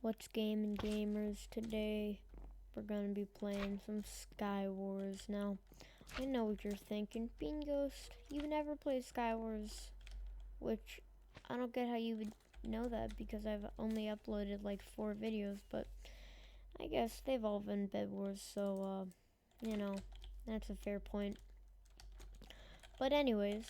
What's gaming gamers? Today we're gonna be playing some SKYWARS. Now, I know what you're thinking. Bean Ghost, you've never played SKYWARS, which I don't get how you would know that because I've only uploaded like 4 videos, but I guess they've all been Bed Wars, so you know, that's a fair point. But anyways,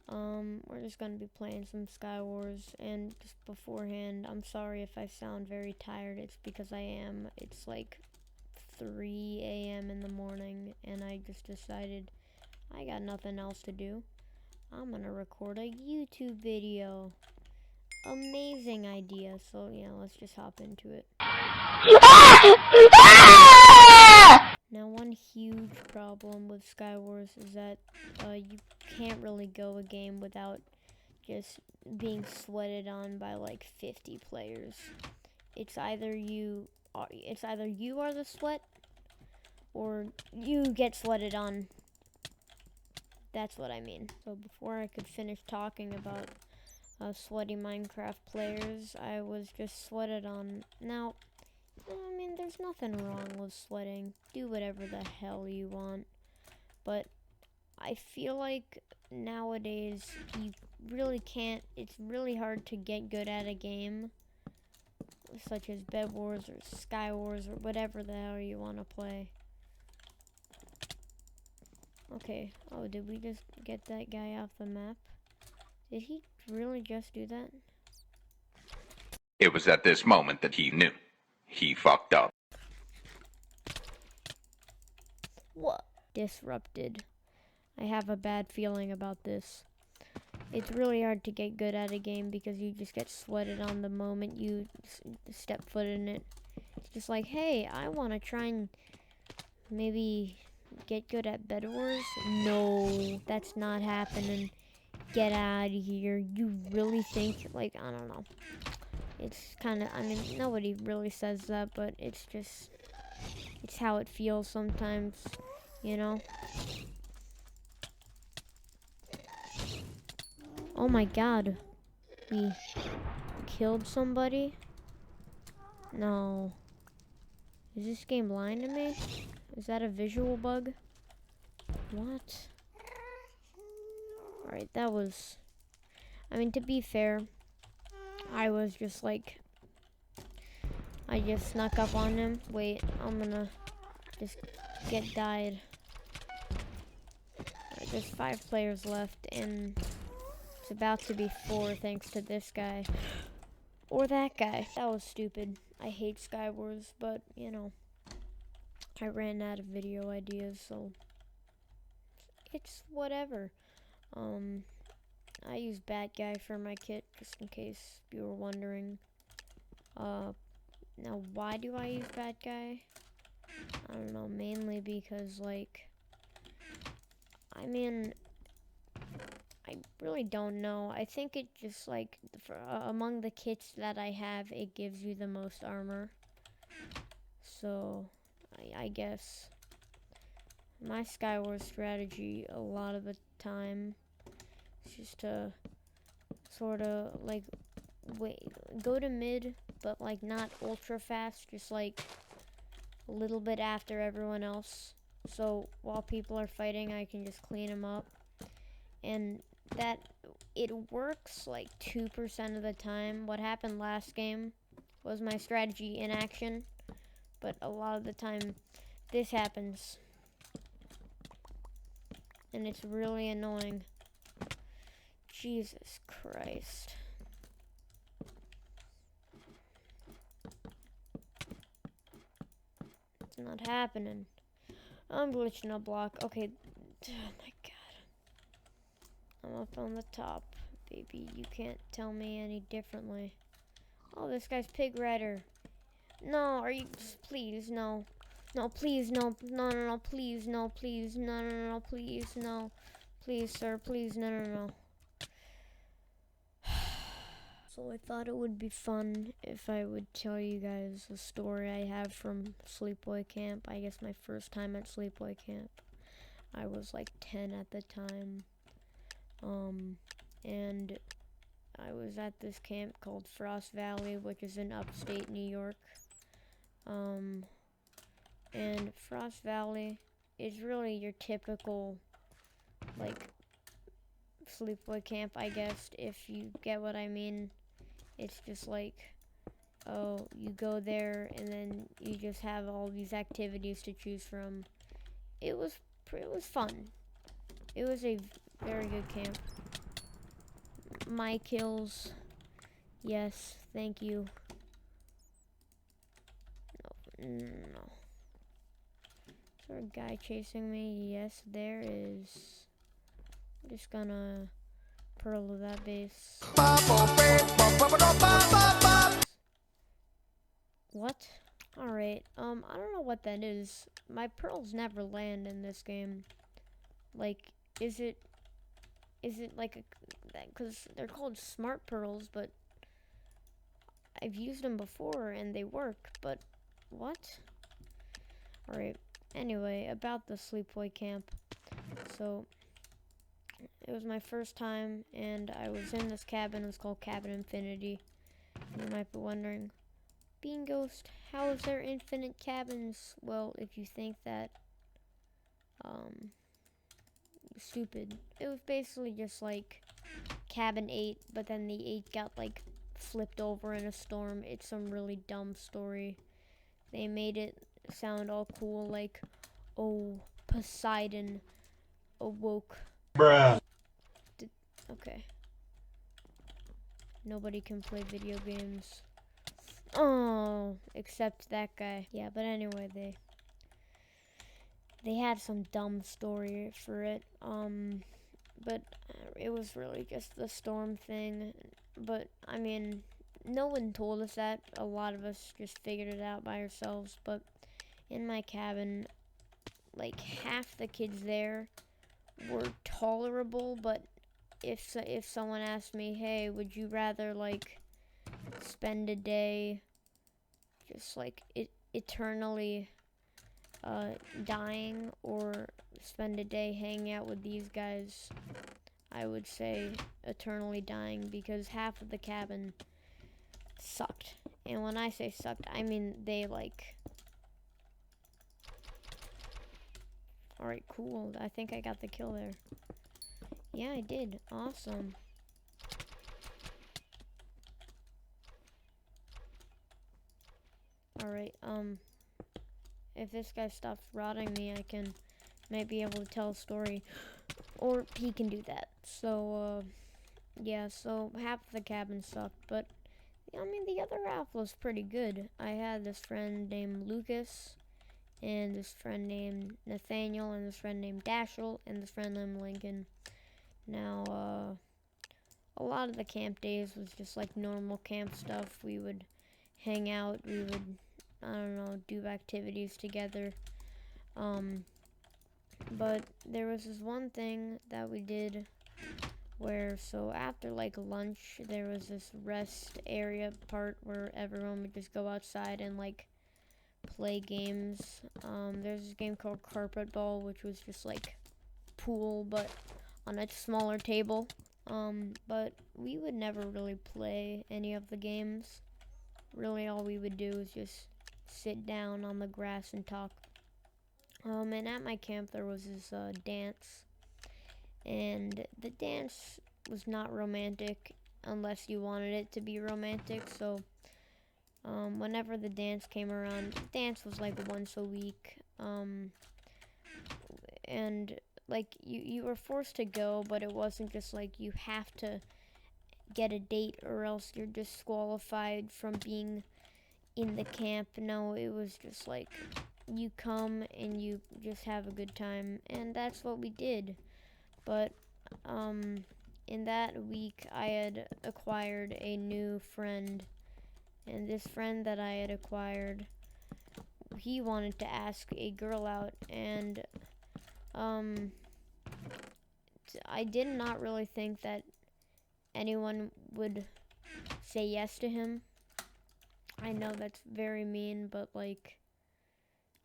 we're just gonna be playing some SKYWARS, and just beforehand, I'm sorry if I sound very tired. It's because I am. It's like 3 a.m. in the morning, and I just decided I got nothing else to do. I'm gonna record a YouTube video. Amazing idea. So yeah, let's just hop into it. Now, one huge problem with SKYWARS is that you can't really go a game without just being sweated on by like 50 players. It's either you are the sweat, or you get sweated on. That's what I mean. So before I could finish talking about sweaty Minecraft players, I was just sweated on. Now, I mean, there's nothing wrong with sweating. Do whatever the hell you want. But I feel like nowadays you really can't. It's really hard to get good at a game, such as Bed Wars or SKYWARS or whatever the hell you want to play. Okay. Oh, did we just get that guy off the map? Did he really just do that? It was at this moment that he knew. He fucked up. What? Disrupted. I have a bad feeling about this. It's really hard to get good at a game because you just get sweated on the moment you step foot in it. It's just like, hey, I want to try and maybe get good at Bed Wars. No, that's not happening. Get out of here. You really think, like, I don't know. It's kind of, I mean, nobody really says that, but it's just, it's how it feels sometimes, you know? Oh my god. We killed somebody? No. Is this game lying to me? Is that a visual bug? What? Alright, that was... I mean, to be fair, I was just like... I just snuck up on him. Wait, I'm gonna just get died. Alright, there's 5 players left, and it's about to be 4 thanks to this guy. Or that guy. That was stupid. I hate SKYWARS, but, you know, I ran out of video ideas, so it's whatever. I use Bad Guy for my kit, just in case you were wondering. Now, why do I use Bad Guy? I don't know, mainly because, like, I mean, I really don't know. I think it just, like, among the kits that I have, it gives you the most armor. So, I guess my SKYWARS strategy a lot of the time is just to sort of, like, go to mid, but, like, not ultra fast, just, like, a little bit after everyone else. So, while people are fighting, I can just clean them up. And that, it works, like, 2% of the time. What happened last game was my strategy in action. But a lot of the time, this happens. And it's really annoying. Jesus Christ. It's not happening. I'm glitching a block. Okay. Oh my god. I'm up on the top. Baby, you can't tell me any differently. Oh, this guy's Pig Rider. No, are you... Please, no. No, please, no. No, no, no, please, no, please. No, no, no, please, no. Please, sir, please, no, no, no. So I thought it would be fun if I would tell you guys a story I have from Sleepaway Camp. I guess my first time at Sleepaway Camp. I was like 10 at the time. And I was at this camp called Frost Valley, which is in upstate New York. And Frost Valley is really your typical, like, sleepaway camp, I guess, if you get what I mean. It's just like, oh, you go there and then you just have all these activities to choose from. It was fun. It was a very good camp. My kills, yes, thank you. No. Is there a guy chasing me? Yes, there is. I'm just gonna pearl to that base. What? Alright, I don't know what that is. My pearls never land in this game. Like, is it like because they're called smart pearls, but I've used them before and they work, but what? Alright, anyway, about the sleepaway camp. So, it was my first time, and I was in this cabin. It was called Cabin Infinity. You might be wondering, Bean Ghost, how is there infinite cabins? Well, if you think that, stupid. It was basically just like Cabin 8, but then the 8 got like flipped over in a storm. It's some really dumb story. They made it sound all cool, like, oh, Poseidon awoke. Bruh. Okay. Nobody can play video games. Oh, except that guy. Yeah, but anyway, they had some dumb story for it. But it was really just the storm thing. But I mean, no one told us that. A lot of us just figured it out by ourselves. But in my cabin, like half the kids there were tolerable, but if someone asked me, hey, would you rather like spend a day just like eternally dying or spend a day hanging out with these guys, I would say eternally dying, because half of the cabin sucked. And when I say sucked, I mean they like... Alright, cool. I think I got the kill there. Yeah, I did. Awesome. Alright, if this guy stops rotting me, I can might be able to tell a story. Or he can do that. So, yeah, so half of the cabin sucked, but I mean, the other half was pretty good. I had this friend named Lucas, and this friend named Nathaniel, and this friend named Dashiell, and this friend named Lincoln. Now, a lot of the camp days was just like normal camp stuff. We would hang out, we would, I don't know, do activities together. But there was this one thing that we did where, so after like lunch, there was this rest area part where everyone would just go outside and like play games. There's this game called Carpet Ball, which was just like pool, but on a smaller table. But we would never really play any of the games. Really, all we would do is just sit down on the grass and talk. And at my camp, there was this dance, and the dance was not romantic unless you wanted it to be romantic. So, whenever the dance came around, the dance was like once a week, and like you were forced to go, but it wasn't just like you have to get a date or else you're disqualified from being in the camp. No, it was just like you come and you just have a good time, and that's what we did. But in that week I had acquired a new friend, and this friend that I had acquired, he wanted to ask a girl out, and I did not really think that anyone would say yes to him. I know that's very mean, but like,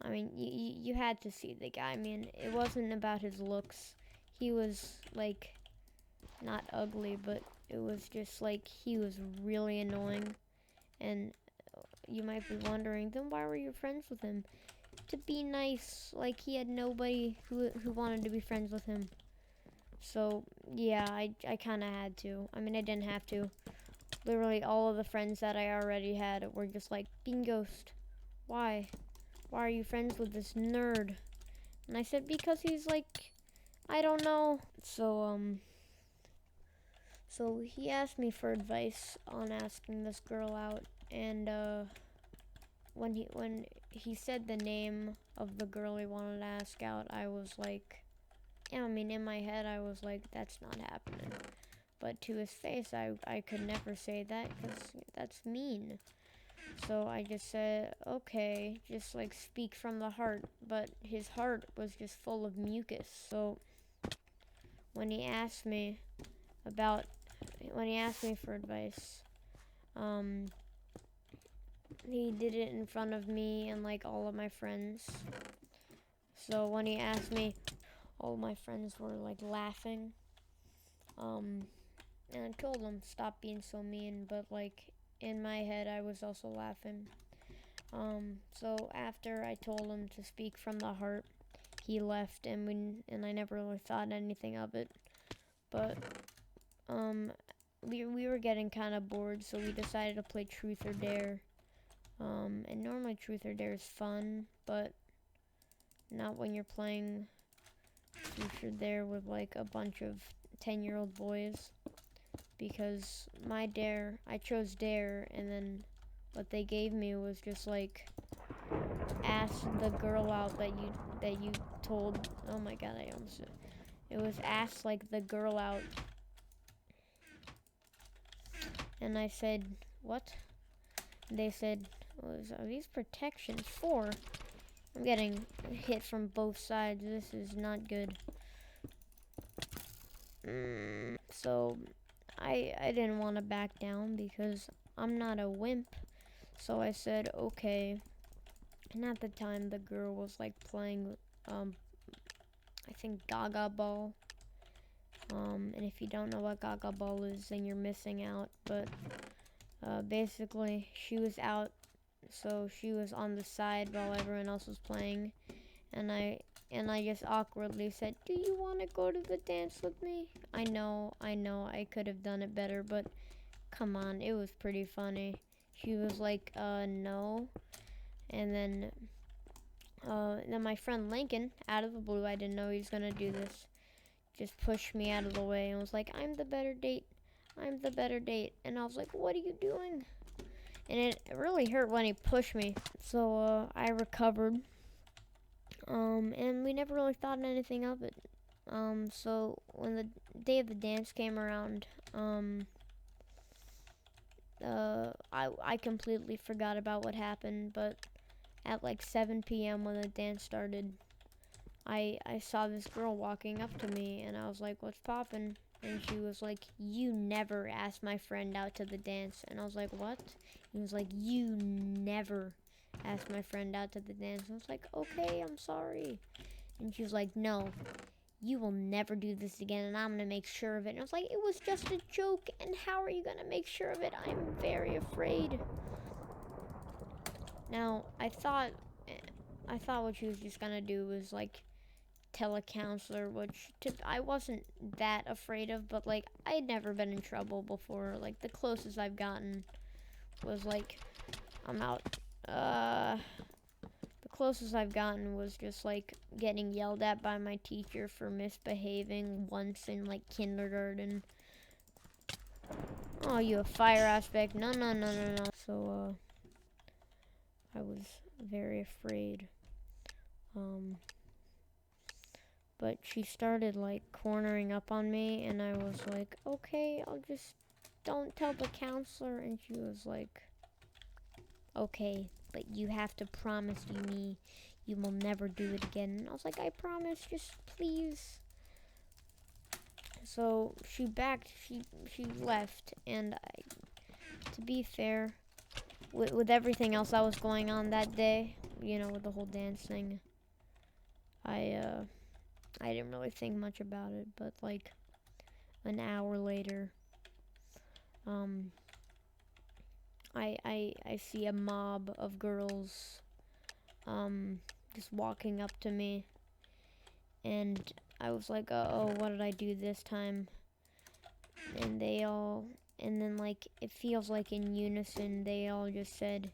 I mean, you had to see the guy. I mean, it wasn't about his looks. He was like not ugly, but it was just like he was really annoying. And you might be wondering, then why were you friends with him? To be nice, like he had nobody who wanted to be friends with him. So yeah, I kind of had to. I mean, I didn't have to. Literally all of the friends that I already had were just like, Bean Ghost, why? Why are you friends with this nerd? And I said, because he's like, I don't know. So he asked me for advice on asking this girl out, and when he said the name of the girl he wanted to ask out, I was like, yeah, I mean, in my head, I was like, that's not happening. But to his face, I could never say that because that's mean. So I just said, okay, just like speak from the heart. But his heart was just full of mucus. So when he asked me for advice, he did it in front of me and like all of my friends. So when he asked me, all my friends were like laughing. And I told him, stop being so mean, but like in my head I was also laughing. So after I told him to speak from the heart, he left, and I never really thought anything of it. But we were getting kind of bored, so we decided to play Truth or Dare. And normally Truth or Dare is fun, but not when you're playing Truth or Dare with like a bunch of 10-year-old boys. Because my dare, I chose Dare, and then what they gave me was just like, ask the girl out that you told. Oh my god, I almost. It was ask like the girl out, and I said what? They said, are these protections for? I'm getting hit from both sides. This is not good. So I didn't want to back down because I'm not a wimp. So I said okay. And at the time, the girl was like playing, I think Gaga Ball. And if you don't know what Gaga Ball is, then you're missing out. But basically, she was out, so she was on the side while everyone else was playing. And I just awkwardly said, "Do you want to go to the dance with me?" I know, I could have done it better, but come on, it was pretty funny. She was like, no. And then my friend Lincoln, out of the blue, I didn't know he was gonna do this, just pushed me out of the way and was like, I'm the better date. I'm the better date. And I was like, what are you doing? And it really hurt when he pushed me. So I recovered. And we never really thought anything of it. So when the day of the dance came around, I completely forgot about what happened, but at like 7 p.m. when the dance started, I saw this girl walking up to me, and I was like, what's poppin'? And she was like, you never asked my friend out to the dance. And I was like, what? He was like, you never asked my friend out to the dance. And I was like, okay, I'm sorry. And she was like, no, you will never do this again, and I'm gonna make sure of it. And I was like, it was just a joke, and how are you gonna make sure of it? I'm very afraid. Now, I thought what she was just gonna do was like tell a counselor, which I wasn't that afraid of, but like I had never been in trouble before. Like the closest I've gotten was like I'm out. The closest I've gotten was just like getting yelled at by my teacher for misbehaving once in like kindergarten. Oh, you a fire aspect? No. So I was very afraid. But she started like cornering up on me, and I was like, okay, I'll just don't tell the counselor. And she was like, okay, but you have to promise me you will never do it again. And I was like, I promise, just please. So she left, and to be fair, with everything else that was going on that day, with the whole dance thing, I didn't really think much about it. But like an hour later, um, I see a mob of girls, just walking up to me, and I was like, oh, what did I do this time? And they all, and then like, it feels like in unison, they all just said,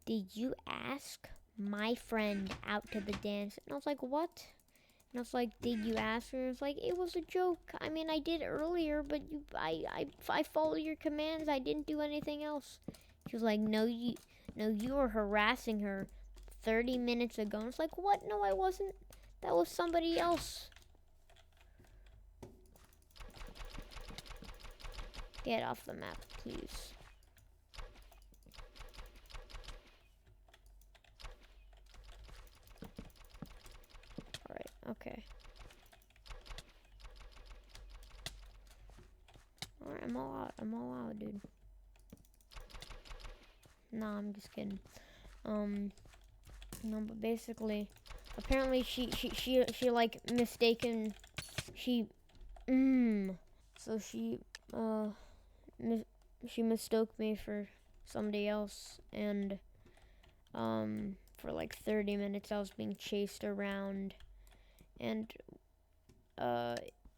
did you ask my friend out to the dance? And I was like, what? And I was like, did you ask her? And it's like, it was a joke. I mean, I did earlier, but I followed your commands. I didn't do anything else. She was like, no, you were harassing her 30 minutes ago. And it's like, what? No, I wasn't. That was somebody else. Get off the map, please. Alright, okay. Alright, I'm all out. I'm all out, dude. Nah, I'm just kidding. No, but basically, apparently she like mistaken, she, so she mistook me for somebody else, and, for like 30 minutes I was being chased around, and,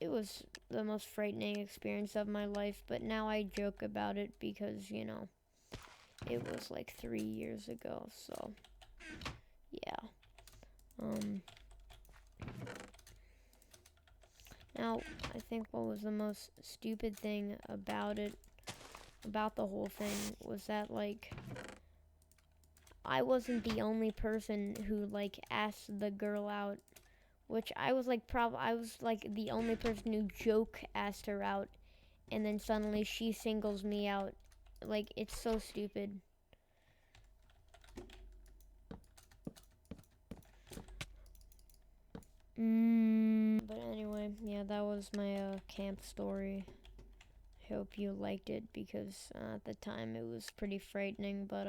it was the most frightening experience of my life, but now I joke about it because, you know, it was like 3 years ago, so, yeah. Now, I think what was the most stupid thing about it, about the whole thing, was that, like, I wasn't the only person who, like, asked the girl out, which I was, like, I was, like, the only person who joke asked her out, and then suddenly she singles me out. Like, it's so stupid. But anyway, yeah, that was my camp story. I hope you liked it because at the time it was pretty frightening, but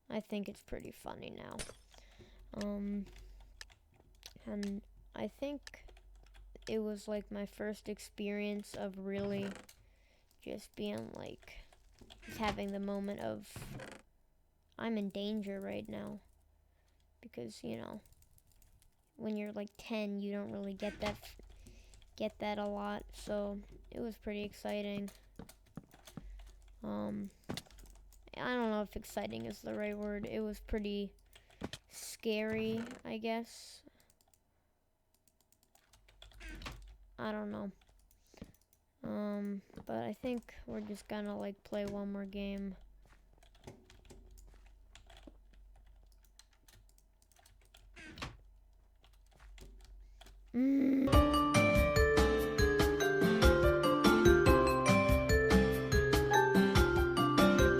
I think it's pretty funny now. And I think it was like my first experience of really just being like, just having the moment of, I'm in danger right now. Because, you know, when you're like 10, you don't really get that a lot, so it was pretty exciting. I don't know if exciting is the right word. It was pretty scary, I guess. I don't know. But I think we're just gonna like play one more game.